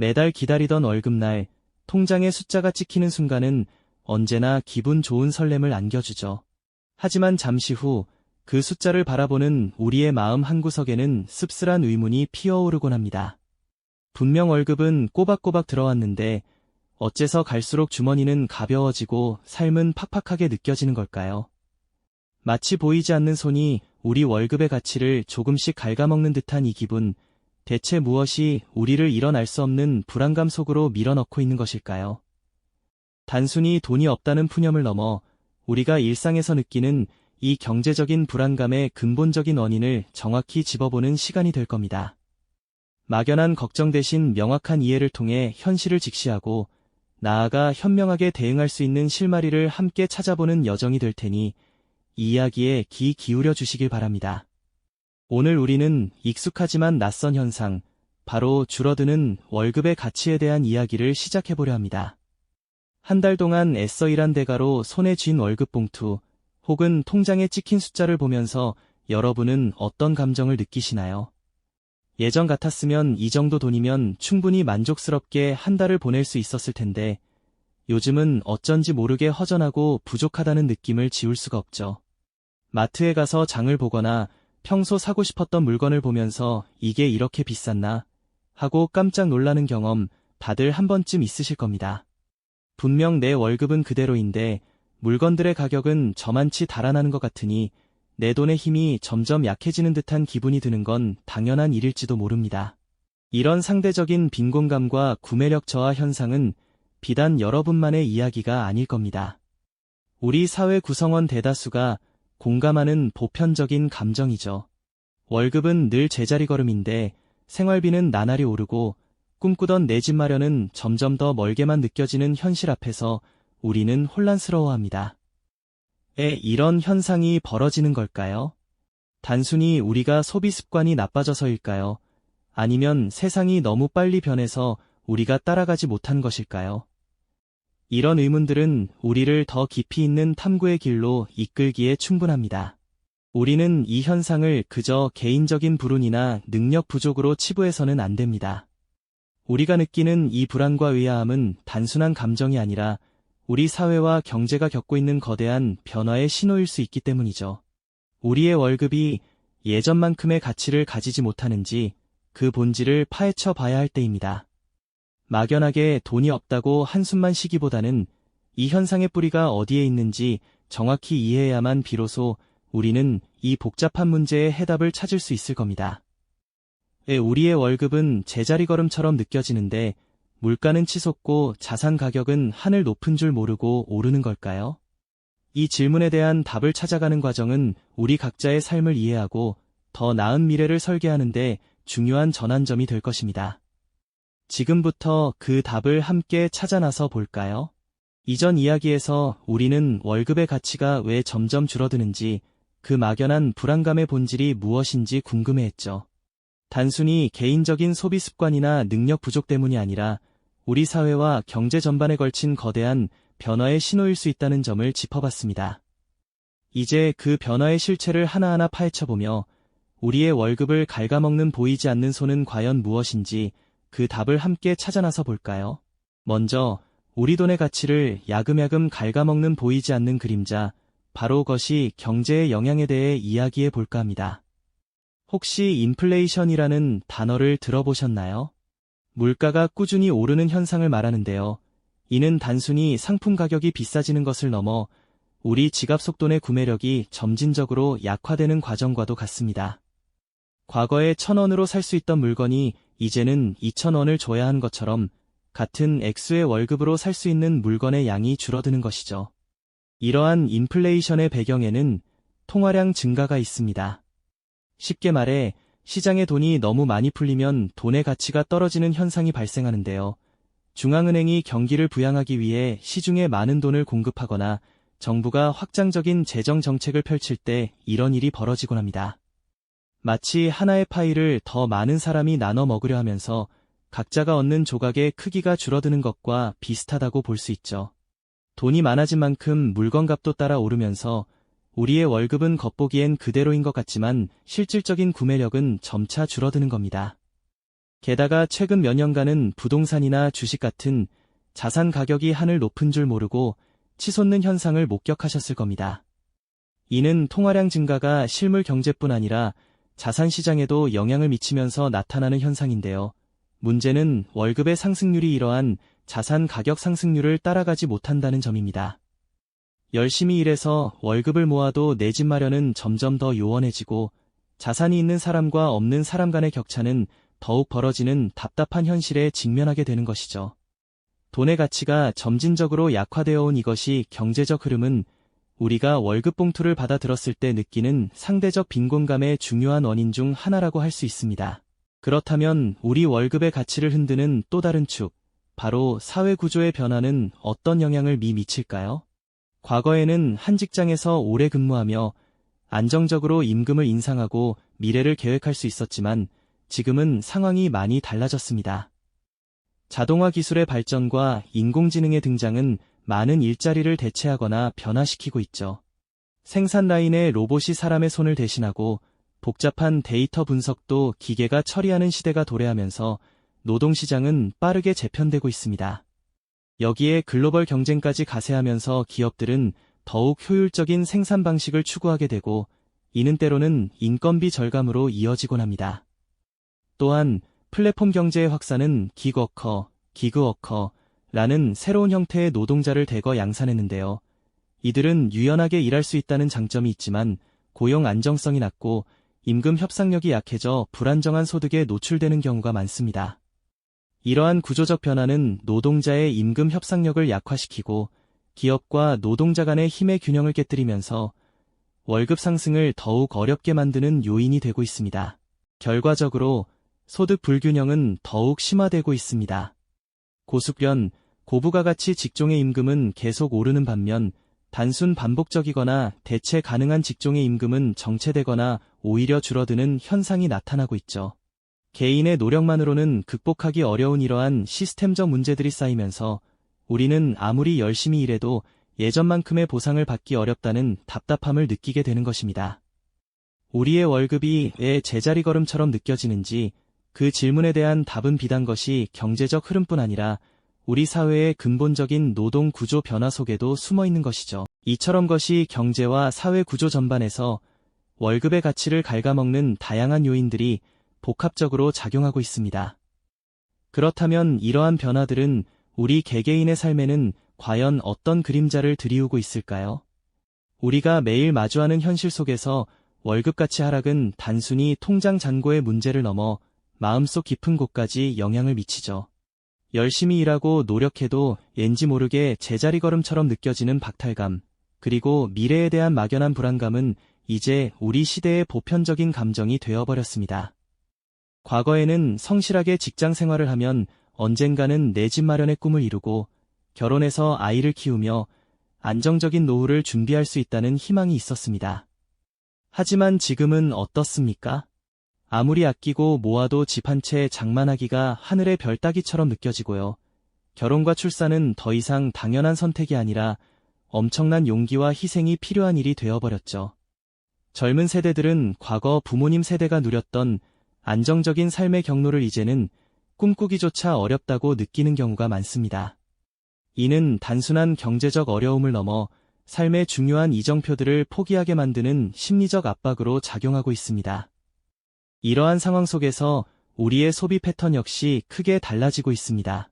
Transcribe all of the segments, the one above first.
매달 기다리던 월급날, 통장에 숫자가 찍히는 순간은 언제나 기분 좋은 설렘을 안겨주죠. 하지만 잠시 후 그 숫자를 바라보는 우리의 마음 한구석에는 씁쓸한 의문이 피어오르곤 합니다. 분명 월급은 꼬박꼬박 들어왔는데 어째서 갈수록 주머니는 가벼워지고 삶은 팍팍하게 느껴지는 걸까요? 마치 보이지 않는 손이 우리 월급의 가치를 조금씩 갉아먹는 듯한 이 기분, 대체 무엇이 우리를 일어날 수 없는 불안감 속으로 밀어넣고 있는 것일까요? 단순히 돈이 없다는 푸념을 넘어 우리가 일상에서 느끼는 이 경제적인 불안감의 근본적인 원인을 정확히 짚어보는 시간이 될 겁니다. 막연한 걱정 대신 명확한 이해를 통해 현실을 직시하고 나아가 현명하게 대응할 수 있는 실마리를 함께 찾아보는 여정이 될 테니 이 이야기에 귀 기울여 주시길 바랍니다. 오늘 우리는 익숙하지만 낯선 현상, 바로 줄어드는 월급의 가치에 대한 이야기를 시작해보려 합니다. 한 달 동안 애써 일한 대가로 손에 쥔 월급 봉투, 혹은 통장에 찍힌 숫자를 보면서 여러분은 어떤 감정을 느끼시나요? 예전 같았으면 이 정도 돈이면 충분히 만족스럽게 한 달을 보낼 수 있었을 텐데 요즘은 어쩐지 모르게 허전하고 부족하다는 느낌을 지울 수가 없죠. 마트에 가서 장을 보거나 평소 사고 싶었던 물건을 보면서 이게 이렇게 비쌌나 하고 깜짝 놀라는 경험 다들 한 번쯤 있으실 겁니다. 분명 내 월급은 그대로인데 물건들의 가격은 저만치 달아나는 것 같으니 내 돈의 힘이 점점 약해지는 듯한 기분이 드는 건 당연한 일일지도 모릅니다. 이런 상대적인 빈곤감과 구매력 저하 현상은 비단 여러분만의 이야기가 아닐 겁니다. 우리 사회 구성원 대다수가 공감하는 보편적인 감정이죠. 월급은 늘 제자리 걸음인데 생활비는 나날이 오르고 꿈꾸던 내 집 마련은 점점 더 멀게만 느껴지는 현실 앞에서 우리는 혼란스러워합니다. 이런 현상이 벌어지는 걸까요? 단순히 우리가 소비 습관이 나빠져서일까요? 아니면 세상이 너무 빨리 변해서 우리가 따라가지 못한 것일까요? 이런 의문들은 우리를 더 깊이 있는 탐구의 길로 이끌기에 충분합니다. 우리는 이 현상을 그저 개인적인 불운이나 능력 부족으로 치부해서는 안 됩니다. 우리가 느끼는 이 불안과 의아함은 단순한 감정이 아니라 우리 사회와 경제가 겪고 있는 거대한 변화의 신호일 수 있기 때문이죠. 우리의 월급이 예전만큼의 가치를 가지지 못하는지 그 본질을 파헤쳐 봐야 할 때입니다. 막연하게 돈이 없다고 한숨만 쉬기보다는 이 현상의 뿌리가 어디에 있는지 정확히 이해해야만 비로소 우리는 이 복잡한 문제의 해답을 찾을 수 있을 겁니다. 우리의 월급은 제자리 걸음처럼 느껴지는데 물가는 치솟고 자산 가격은 하늘 높은 줄 모르고 오르는 걸까요? 이 질문에 대한 답을 찾아가는 과정은 우리 각자의 삶을 이해하고 더 나은 미래를 설계하는데 중요한 전환점이 될 것입니다. 지금부터 그 답을 함께 찾아 나서 볼까요? 이전 이야기에서 우리는 월급의 가치가 왜 점점 줄어드는지, 그 막연한 불안감의 본질이 무엇인지 궁금해했죠. 단순히 개인적인 소비 습관이나 능력 부족 때문이 아니라 우리 사회와 경제 전반에 걸친 거대한 변화의 신호일 수 있다는 점을 짚어봤습니다. 이제 그 변화의 실체를 하나하나 파헤쳐보며 우리의 월급을 갉아먹는 보이지 않는 손은 과연 무엇인지 그 답을 함께 찾아 나서 볼까요? 먼저 우리 돈의 가치를 야금야금 갉아먹는 보이지 않는 그림자, 바로 그것이 경제의 영향에 대해 이야기해 볼까 합니다. 혹시 인플레이션이라는 단어를 들어보셨나요? 물가가 꾸준히 오르는 현상을 말하는데요. 이는 단순히 상품 가격이 비싸지는 것을 넘어 우리 지갑 속 돈의 구매력이 점진적으로 약화되는 과정과도 같습니다. 과거에 1,000원으로 살 수 있던 물건이 이제는 2,000원을 줘야 하는 것처럼 같은 액수의 월급으로 살 수 있는 물건의 양이 줄어드는 것이죠. 이러한 인플레이션의 배경에는 통화량 증가가 있습니다. 쉽게 말해 시장에 돈이 너무 많이 풀리면 돈의 가치가 떨어지는 현상이 발생하는데요. 중앙은행이 경기를 부양하기 위해 시중에 많은 돈을 공급하거나 정부가 확장적인 재정 정책을 펼칠 때 이런 일이 벌어지곤 합니다. 마치 하나의 파이를 더 많은 사람이 나눠 먹으려 하면서 각자가 얻는 조각의 크기가 줄어드는 것과 비슷하다고 볼 수 있죠. 돈이 많아진 만큼 물건값도 따라 오르면서 우리의 월급은 겉보기엔 그대로인 것 같지만 실질적인 구매력은 점차 줄어드는 겁니다. 게다가 최근 몇 년간은 부동산이나 주식 같은 자산 가격이 하늘 높은 줄 모르고 치솟는 현상을 목격하셨을 겁니다. 이는 통화량 증가가 실물 경제뿐 아니라 자산 시장에도 영향을 미치면서 나타나는 현상인데요. 문제는 월급의 상승률이 이러한 자산 가격 상승률을 따라가지 못한다는 점입니다. 열심히 일해서 월급을 모아도 내 집 마련은 점점 더 요원해지고 자산이 있는 사람과 없는 사람 간의 격차는 더욱 벌어지는 답답한 현실에 직면하게 되는 것이죠. 돈의 가치가 점진적으로 약화되어 온 이것이 경제적 흐름은 우리가 월급 봉투를 받아 들었을 때 느끼는 상대적 빈곤감의 중요한 원인 중 하나라고 할 수 있습니다. 그렇다면 우리 월급의 가치를 흔드는 또 다른 축, 바로 사회 구조의 변화는 어떤 영향을 미칠까요? 과거에는 한 직장에서 오래 근무하며 안정적으로 임금을 인상하고 미래를 계획할 수 있었지만 지금은 상황이 많이 달라졌습니다. 자동화 기술의 발전과 인공지능의 등장은 많은 일자리를 대체하거나 변화시키고 있죠. 생산 라인에 로봇이 사람의 손을 대신하고 복잡한 데이터 분석도 기계가 처리하는 시대가 도래하면서 노동시장은 빠르게 재편되고 있습니다. 여기에 글로벌 경쟁까지 가세하면서 기업들은 더욱 효율적인 생산 방식을 추구하게 되고 이는 때로는 인건비 절감으로 이어지곤 합니다. 또한 플랫폼 경제의 확산은 기그워커, 기그워커라는 새로운 형태의 노동자를 대거 양산했는데요. 이들은 유연하게 일할 수 있다는 장점이 있지만 고용 안정성이 낮고 임금 협상력이 약해져 불안정한 소득에 노출되는 경우가 많습니다. 이러한 구조적 변화는 노동자의 임금 협상력을 약화시키고 기업과 노동자 간의 힘의 균형을 깨뜨리면서 월급 상승을 더욱 어렵게 만드는 요인이 되고 있습니다. 결과적으로 소득 불균형은 더욱 심화되고 있습니다. 고숙련, 고부가가치 직종의 임금은 계속 오르는 반면 단순 반복적이거나 대체 가능한 직종의 임금은 정체되거나 오히려 줄어드는 현상이 나타나고 있죠. 개인의 노력만으로는 극복하기 어려운 이러한 시스템적 문제들이 쌓이면서 우리는 아무리 열심히 일해도 예전만큼의 보상을 받기 어렵다는 답답함을 느끼게 되는 것입니다. 우리의 월급이 왜 제자리걸음처럼 느껴지는지 그 질문에 대한 답은 비단 것이 경제적 흐름뿐 아니라 우리 사회의 근본적인 노동 구조 변화 속에도 숨어 있는 것이죠. 이처럼 것이 경제와 사회 구조 전반에서 월급의 가치를 갉아먹는 다양한 요인들이 복합적으로 작용하고 있습니다. 그렇다면 이러한 변화들은 우리 개개인의 삶에는 과연 어떤 그림자를 드리우고 있을까요? 우리가 매일 마주하는 현실 속에서 월급 가치 하락은 단순히 통장 잔고의 문제를 넘어 마음속 깊은 곳까지 영향을 미치죠. 열심히 일하고 노력해도 왠지 모르게 제자리걸음처럼 느껴지는 박탈감, 그리고 미래에 대한 막연한 불안감은 이제 우리 시대의 보편적인 감정이 되어버렸습니다. 과거에는 성실하게 직장 생활을 하면 언젠가는 내 집 마련의 꿈을 이루고 결혼해서 아이를 키우며 안정적인 노후를 준비할 수 있다는 희망이 있었습니다. 하지만 지금은 어떻습니까? 아무리 아끼고 모아도 집 한 채 장만하기가 하늘의 별 따기처럼 느껴지고요. 결혼과 출산은 더 이상 당연한 선택이 아니라 엄청난 용기와 희생이 필요한 일이 되어버렸죠. 젊은 세대들은 과거 부모님 세대가 누렸던 안정적인 삶의 경로를 이제는 꿈꾸기조차 어렵다고 느끼는 경우가 많습니다. 이는 단순한 경제적 어려움을 넘어 삶의 중요한 이정표들을 포기하게 만드는 심리적 압박으로 작용하고 있습니다. 이러한 상황 속에서 우리의 소비 패턴 역시 크게 달라지고 있습니다.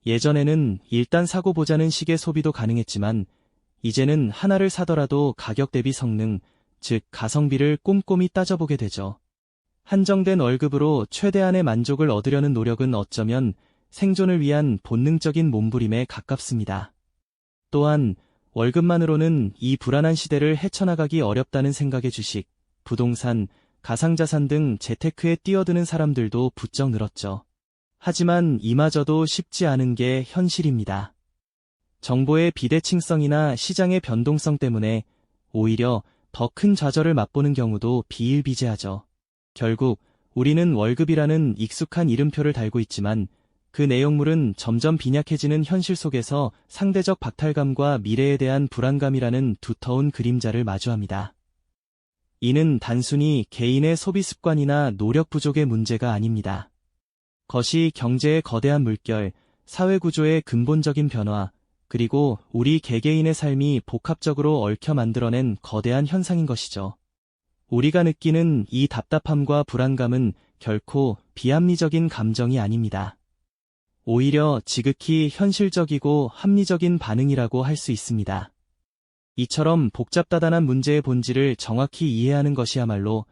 예전에는 일단 사고 보자는 식의 소비도 가능했지만 이제는 하나를 사더라도 가격 대비 성능, 즉 가성비를 꼼꼼히 따져보게 되죠. 한정된 월급으로 최대한의 만족을 얻으려는 노력은 어쩌면 생존을 위한 본능적인 몸부림에 가깝습니다. 또한 월급만으로는 이 불안한 시대를 헤쳐나가기 어렵다는 생각에 주식, 부동산, 가상자산 등 재테크에 뛰어드는 사람들도 부쩍 늘었죠. 하지만 이마저도 쉽지 않은 게 현실입니다. 정보의 비대칭성이나 시장의 변동성 때문에 오히려 더 큰 좌절을 맛보는 경우도 비일비재하죠. 결국 우리는 월급이라는 익숙한 이름표를 달고 있지만 그 내용물은 점점 빈약해지는 현실 속에서 상대적 박탈감과 미래에 대한 불안감이라는 두터운 그림자를 마주합니다. 이는 단순히 개인의 소비 습관이나 노력 부족의 문제가 아닙니다. 것이 경제의 거대한 물결, 사회 구조의 근본적인 변화, 그리고 우리 개개인의 삶이 복합적으로 얽혀 만들어낸 거대한 현상인 것이죠. 우리가 느끼는 이 답답함과 불안감은 결코 비합리적인 감정이 아닙니다. 오히려 지극히 현실적이고 합리적인 반응이라고 할 수 있습니다. 이처럼 복잡다단한 문제의 본질을 정확히 이해하는 것이야말로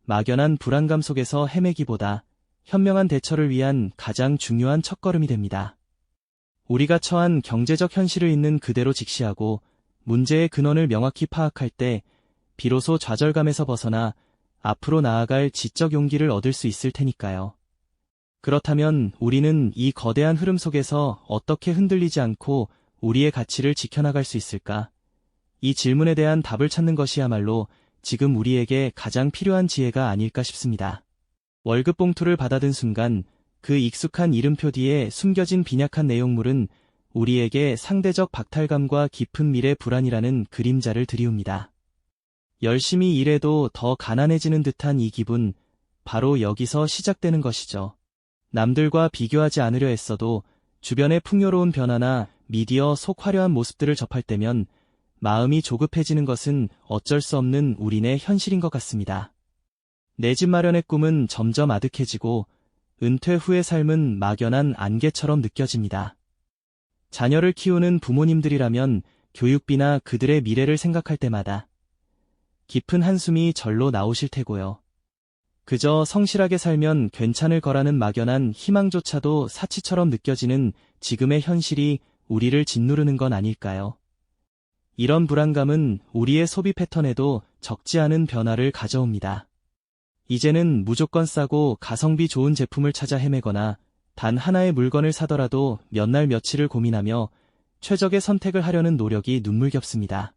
막연한 불안감 속에서 헤매기보다 현명한 대처를 위한 가장 중요한 첫걸음이 됩니다. 우리가 처한 경제적 현실을 있는 그대로 직시하고 문제의 근원을 명확히 파악할 때 비로소 좌절감에서 벗어나 앞으로 나아갈 지적 용기를 얻을 수 있을 테니까요. 그렇다면 우리는 이 거대한 흐름 속에서 어떻게 흔들리지 않고 우리의 가치를 지켜나갈 수 있을까? 이 질문에 대한 답을 찾는 것이야말로 지금 우리에게 가장 필요한 지혜가 아닐까 싶습니다. 월급 봉투를 받아든 순간 그 익숙한 이름표 뒤에 숨겨진 빈약한 내용물은 우리에게 상대적 박탈감과 깊은 미래 불안이라는 그림자를 드리웁니다. 열심히 일해도 더 가난해지는 듯한 이 기분, 바로 여기서 시작되는 것이죠. 남들과 비교하지 않으려 했어도 주변의 풍요로운 변화나 미디어 속 화려한 모습들을 접할 때면 마음이 조급해지는 것은 어쩔 수 없는 우리네 현실인 것 같습니다. 내 집 마련의 꿈은 점점 아득해지고 은퇴 후의 삶은 막연한 안개처럼 느껴집니다. 자녀를 키우는 부모님들이라면 교육비나 그들의 미래를 생각할 때마다 깊은 한숨이 절로 나오실 테고요. 그저 성실하게 살면 괜찮을 거라는 막연한 희망조차도 사치처럼 느껴지는 지금의 현실이 우리를 짓누르는 건 아닐까요? 이런 불안감은 우리의 소비 패턴에도 적지 않은 변화를 가져옵니다. 이제는 무조건 싸고 가성비 좋은 제품을 찾아 헤매거나 단 하나의 물건을 사더라도 몇 날 며칠을 고민하며 최적의 선택을 하려는 노력이 눈물겹습니다.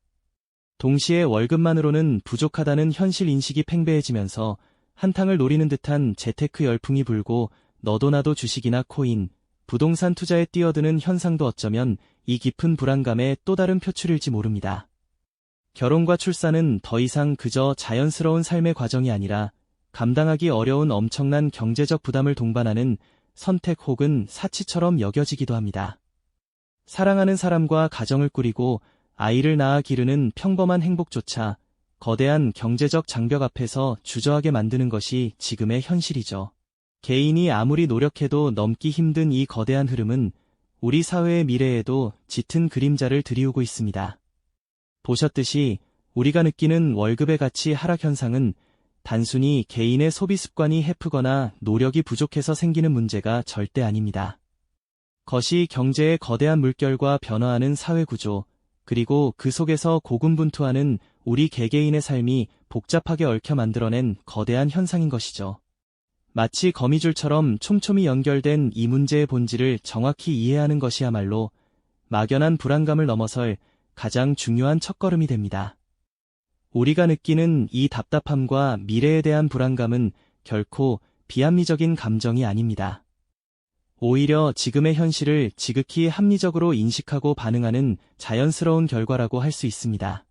동시에 월급만으로는 부족하다는 현실 인식이 팽배해지면서 한탕을 노리는 듯한 재테크 열풍이 불고 너도 나도 주식이나 코인, 부동산 투자에 뛰어드는 현상도 어쩌면 이 깊은 불안감의 또 다른 표출일지 모릅니다. 결혼과 출산은 더 이상 그저 자연스러운 삶의 과정이 아니라 감당하기 어려운 엄청난 경제적 부담을 동반하는 선택 혹은 사치처럼 여겨지기도 합니다. 사랑하는 사람과 가정을 꾸리고 아이를 낳아 기르는 평범한 행복조차 거대한 경제적 장벽 앞에서 주저하게 만드는 것이 지금의 현실이죠. 개인이 아무리 노력해도 넘기 힘든 이 거대한 흐름은 우리 사회의 미래에도 짙은 그림자를 드리우고 있습니다. 보셨듯이 우리가 느끼는 월급의 가치 하락 현상은 단순히 개인의 소비 습관이 해프거나 노력이 부족해서 생기는 문제가 절대 아닙니다. 것이 경제의 거대한 물결과 변화하는 사회 구조, 그리고 그 속에서 고군분투하는 우리 개개인의 삶이 복잡하게 얽혀 만들어낸 거대한 현상인 것이죠. 마치 거미줄처럼 촘촘히 연결된 이 문제의 본질을 정확히 이해하는 것이야말로 막연한 불안감을 넘어설 가장 중요한 첫걸음이 됩니다. 우리가 느끼는 이 답답함과 미래에 대한 불안감은 결코 비합리적인 감정이 아닙니다. 오히려 지금의 현실을 지극히 합리적으로 인식하고 반응하는 자연스러운 결과라고 할 수 있습니다.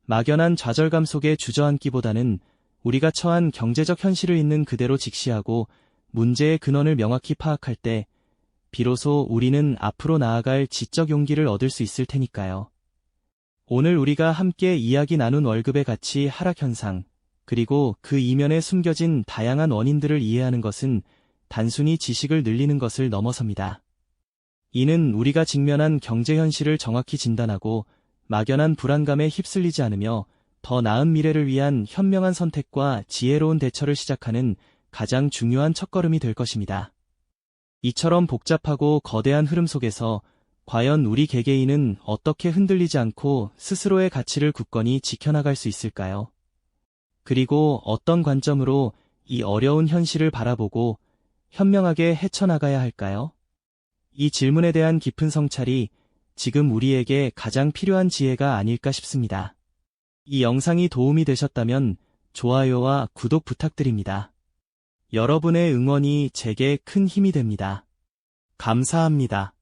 막연한 좌절감 속에 주저앉기보다는 우리가 처한 경제적 현실을 있는 그대로 직시하고 문제의 근원을 명확히 파악할 때 비로소 우리는 앞으로 나아갈 지적 용기를 얻을 수 있을 테니까요. 오늘 우리가 함께 이야기 나눈 월급의 가치 하락 현상, 그리고 그 이면에 숨겨진 다양한 원인들을 이해하는 것은 단순히 지식을 늘리는 것을 넘어섭니다. 이는 우리가 직면한 경제 현실을 정확히 진단하고 막연한 불안감에 휩쓸리지 않으며 더 나은 미래를 위한 현명한 선택과 지혜로운 대처를 시작하는 가장 중요한 첫걸음이 될 것입니다. 이처럼 복잡하고 거대한 흐름 속에서 과연 우리 개개인은 어떻게 흔들리지 않고 스스로의 가치를 굳건히 지켜나갈 수 있을까요? 그리고 어떤 관점으로 이 어려운 현실을 바라보고 현명하게 헤쳐나가야 할까요? 이 질문에 대한 깊은 성찰이 지금 우리에게 가장 필요한 지혜가 아닐까 싶습니다. 이 영상이 도움이 되셨다면 좋아요와 구독 부탁드립니다. 여러분의 응원이 제게 큰 힘이 됩니다. 감사합니다.